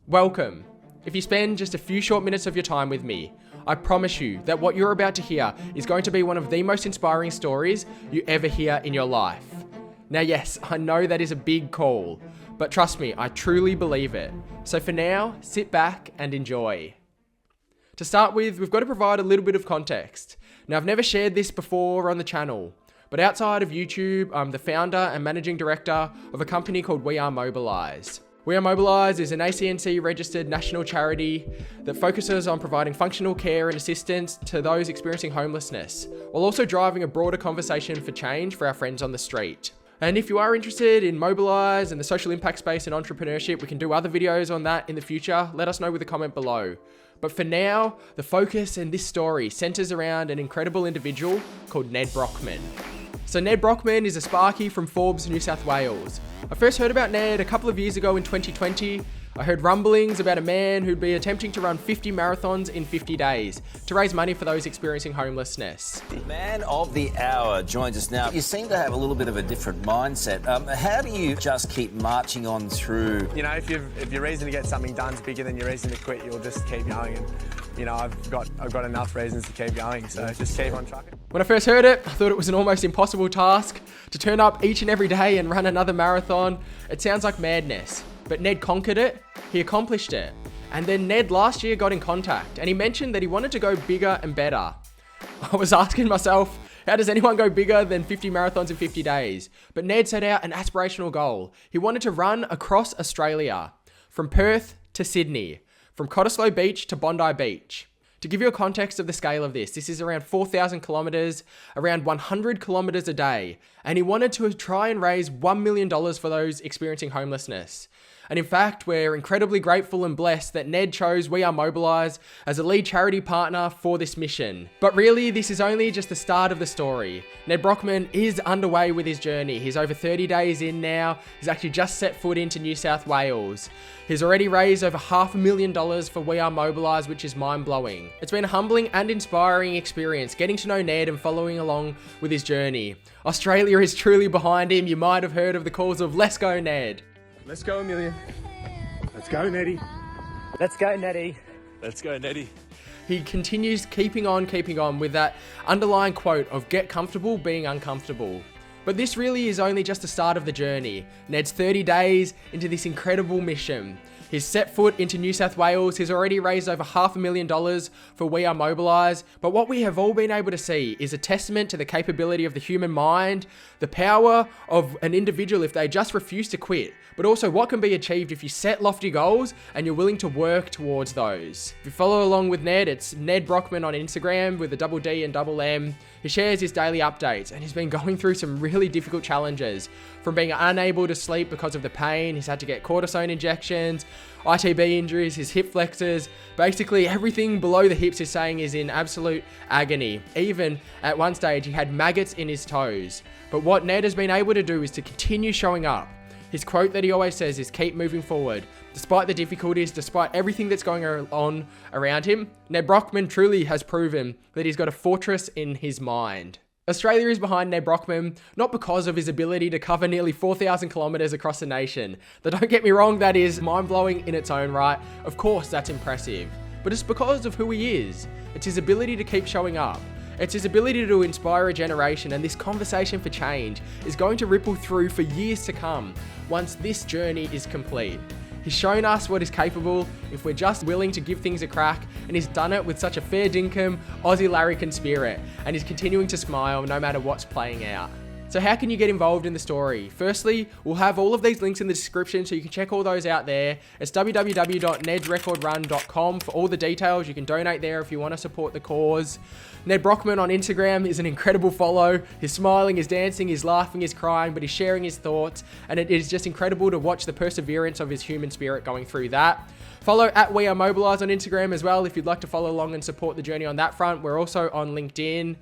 Welcome. If you spend just a few short minutes of your time with me, I promise you that what you're about to hear is going to be one of the most inspiring stories you ever hear in your life. Now yes, I know that is a big call, but trust me, I truly believe it. So for now, sit back and enjoy. To start with, we've got to provide a little bit of context. Now I've never shared this before on the channel, but outside of YouTube, I'm the founder and managing director of a company called We Are Mobilise. We Are Mobilise is an ACNC registered national charity that focuses on providing functional care and assistance to those experiencing homelessness, while also driving a broader conversation for change for our friends on the street. And if you are interested in Mobilise and the social impact space and entrepreneurship, we can do other videos on that in the future. Let us know with a comment below. But for now, the focus in this story centres around an incredible individual called Nedd Brockmann. So Nedd Brockmann is a Sparky from Forbes, New South Wales. I first heard about Nedd a couple of years ago in 2020. I heard rumblings about a man who'd be attempting to run 50 marathons in 50 days to raise money for those experiencing homelessness. The man of the hour joins us now. You seem to have a little bit of a different mindset. How do you just keep marching on through? You know, if your reason to get something done is bigger than your reason to quit, you'll just keep going. And you know, I've got enough reasons to keep going, so just keep on trucking. When I first heard it, I thought it was an almost impossible task to turn up each and every day and run another marathon. It sounds like madness, but Nedd conquered it. He accomplished it. And then Nedd last year got in contact and he mentioned that he wanted to go bigger and better. I was asking myself, how does anyone go bigger than 50 marathons in 50 days? But Nedd set out an aspirational goal. He wanted to run across Australia, from Perth to Sydney, from Cottesloe Beach to Bondi Beach. To give you a context of the scale of this is around 4,000 kilometres, around 100 kilometres a day. And he wanted to try and raise $1 million for those experiencing homelessness. And in fact, we're incredibly grateful and blessed that Nedd chose We Are Mobilise as a lead charity partner for this mission. But really, this is only just the start of the story. Nedd Brockmann is underway with his journey. He's over 30 days in now. He's actually just set foot into New South Wales. He's already raised over $500,000 for We Are Mobilise, which is mind-blowing. It's been a humbling and inspiring experience getting to know Nedd and following along with his journey. Australia is truly behind him. You might have heard of the calls of "Let's go, Nedd." Let's go, Amelia. Let's go, Neddy. Let's go, Neddy. Let's go, Neddy. He continues keeping on with that underlying quote of "get comfortable being uncomfortable." But this really is only just the start of the journey. Nedd's 30 days into this incredible mission. He's set foot into New South Wales. He's already raised over $500,000 for We Are Mobilise. But what we have all been able to see is a testament to the capability of the human mind, the power of an individual if they just refuse to quit, but also what can be achieved if you set lofty goals and you're willing to work towards those. If you follow along with Nedd, it's Nedd Brockmann on Instagram with a double D and double M. He shares his daily updates and he's been going through some really difficult challenges, from being unable to sleep because of the pain. He's had to get cortisone injections, ITB injuries, his hip flexors. Basically everything below the hips he's saying is in absolute agony. Even at one stage he had maggots in his toes. But what Nedd has been able to do is to continue showing up. His quote that he always says is "keep moving forward." Despite the difficulties, despite everything that's going on around him, Nedd Brockmann truly has proven that he's got a fortress in his mind. Australia is behind Nedd Brockmann, not because of his ability to cover nearly 4,000 kilometres across the nation. But don't get me wrong, that is mind-blowing in its own right. Of course, that's impressive. But it's because of who he is. It's his ability to keep showing up. It's his ability to inspire a generation, and this conversation for change is going to ripple through for years to come once this journey is complete. He's shown us what is capable if we're just willing to give things a crack, and he's done it with such a fair dinkum, Aussie larrikin spirit, and he's continuing to smile no matter what's playing out. So how can you get involved in the story? Firstly, we'll have all of these links in the description so you can check all those out there. It's www.neddsrecordrun.com for all the details. You can donate there if you want to support the cause. Nedd Brockmann on Instagram is an incredible follow. He's smiling, he's dancing, he's laughing, he's crying, but he's sharing his thoughts. And it is just incredible to watch the perseverance of his human spirit going through that. Follow at We Are Mobilise on Instagram as well if you'd like to follow along and support the journey on that front. We're also on LinkedIn.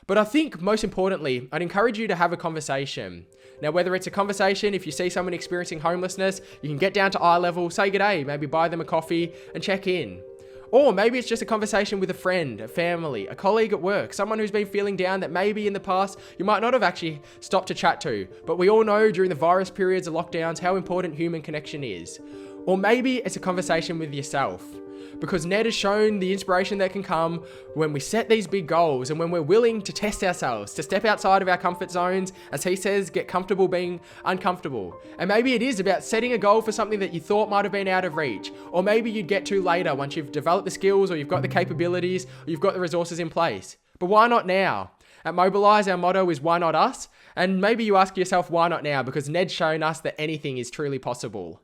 But I think most importantly, I'd encourage you to have a conversation. Now, whether it's a conversation, if you see someone experiencing homelessness, you can get down to eye level, say g'day, maybe buy them a coffee and check in. Or maybe it's just a conversation with a friend, a family, a colleague at work, someone who's been feeling down that maybe in the past you might not have actually stopped to chat to. But we all know during the virus periods of lockdowns how important human connection is. Or maybe it's a conversation with yourself. Because Nedd has shown the inspiration that can come when we set these big goals and when we're willing to test ourselves, to step outside of our comfort zones, as he says, get comfortable being uncomfortable. And maybe it is about setting a goal for something that you thought might have been out of reach, or maybe you'd get to later once you've developed the skills, or you've got the capabilities, or you've got the resources in place. But why not now? At Mobilise, our motto is why not us? And maybe you ask yourself, why not now? Because Nedd's shown us that anything is truly possible.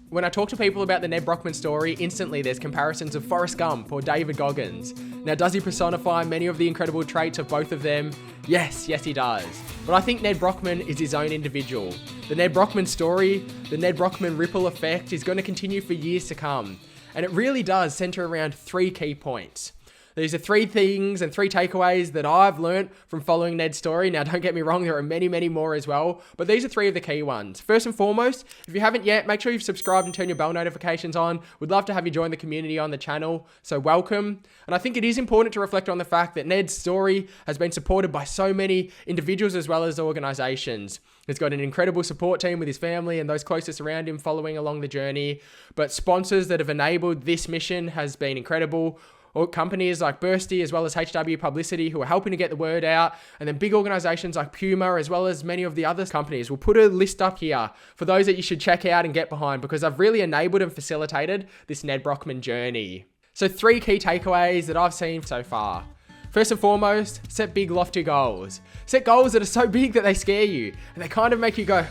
When I talk to people about the Nedd Brockmann story, instantly there's comparisons of Forrest Gump or David Goggins. Now, does he personify many of the incredible traits of both of them? Yes, he does. But I think Nedd Brockmann is his own individual. The Nedd Brockmann story, the Nedd Brockmann ripple effect is going to continue for years to come. And it really does center around 3 key points. These are 3 things and 3 takeaways that I've learnt from following Nedd's story. Now, don't get me wrong, there are many, many more as well, but these are 3 of the key ones. First and foremost, if you haven't yet, make sure you've subscribed and turned your bell notifications on. We'd love to have you join the community on the channel, so welcome. And I think it is important to reflect on the fact that Nedd's story has been supported by so many individuals as well as organisations. He's got an incredible support team with his family and those closest around him following along the journey, but sponsors that have enabled this mission has been incredible. Or companies like Bursty as well as HW Publicity who are helping to get the word out, and then big organizations like Puma as well as many of the other companies. We'll put a list up here for those that you should check out and get behind because I've really enabled and facilitated this Nedd Brockmann journey. So 3 key takeaways that I've seen so far. First and foremost, set big lofty goals. Set goals that are so big that they scare you and they kind of make you go,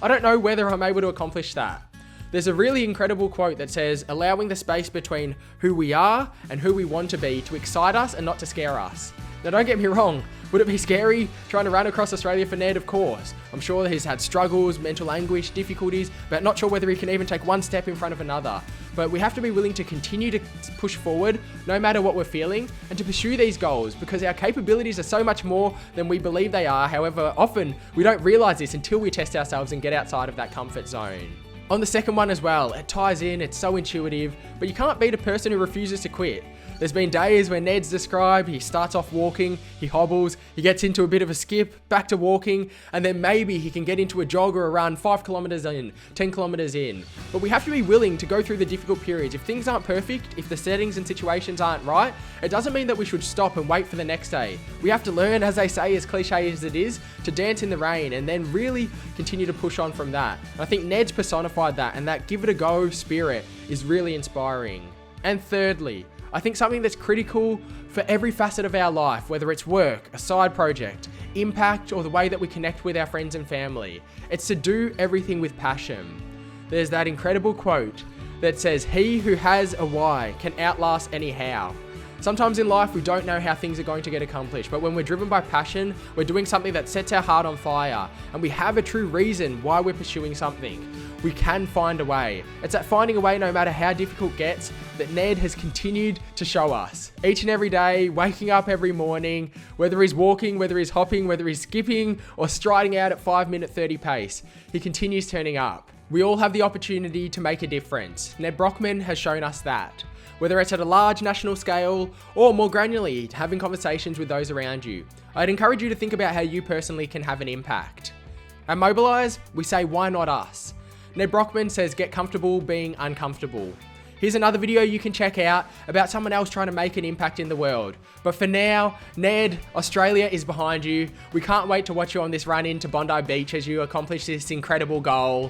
I don't know whether I'm able to accomplish that. There's a really incredible quote that says, allowing the space between who we are and who we want to be to excite us and not to scare us. Now don't get me wrong, would it be scary trying to run across Australia for Nedd? Of course. I'm sure he's had struggles, mental anguish, difficulties, but not sure whether he can even take one step in front of another. But we have to be willing to continue to push forward no matter what we're feeling and to pursue these goals because our capabilities are so much more than we believe they are. However, often we don't realize this until we test ourselves and get outside of that comfort zone. On the second one as well, it ties in, it's so intuitive, but you can't beat a person who refuses to quit. There's been days where Nedd's described, he starts off walking, he hobbles, he gets into a bit of a skip, back to walking, and then maybe he can get into a jog or a run 5 kilometers in, 10 kilometers in. But we have to be willing to go through the difficult periods. If things aren't perfect, if the settings and situations aren't right, it doesn't mean that we should stop and wait for the next day. We have to learn, as they say, as cliche as it is, to dance in the rain and then really continue to push on from that. And I think Nedd's personified that, and that give it a go spirit is really inspiring. And thirdly, I think something that's critical for every facet of our life, whether it's work, a side project, impact, or the way that we connect with our friends and family, it's to do everything with passion. There's that incredible quote that says, he who has a why can outlast any how. Sometimes in life, we don't know how things are going to get accomplished, but when we're driven by passion, we're doing something that sets our heart on fire, and we have a true reason why we're pursuing something. We can find a way. It's that finding a way no matter how difficult it gets that Nedd has continued to show us. Each and every day, waking up every morning, whether he's walking, whether he's hopping, whether he's skipping, or striding out at 5-minute 30 pace, he continues turning up. We all have the opportunity to make a difference. Nedd Brockmann has shown us that. Whether it's at a large national scale or more granularly, having conversations with those around you. I'd encourage you to think about how you personally can have an impact. At Mobilise, we say, why not us? Nedd Brockmann says, get comfortable being uncomfortable. Here's another video you can check out about someone else trying to make an impact in the world. But for now, Nedd, Australia is behind you. We can't wait to watch you on this run into Bondi Beach as you accomplish this incredible goal.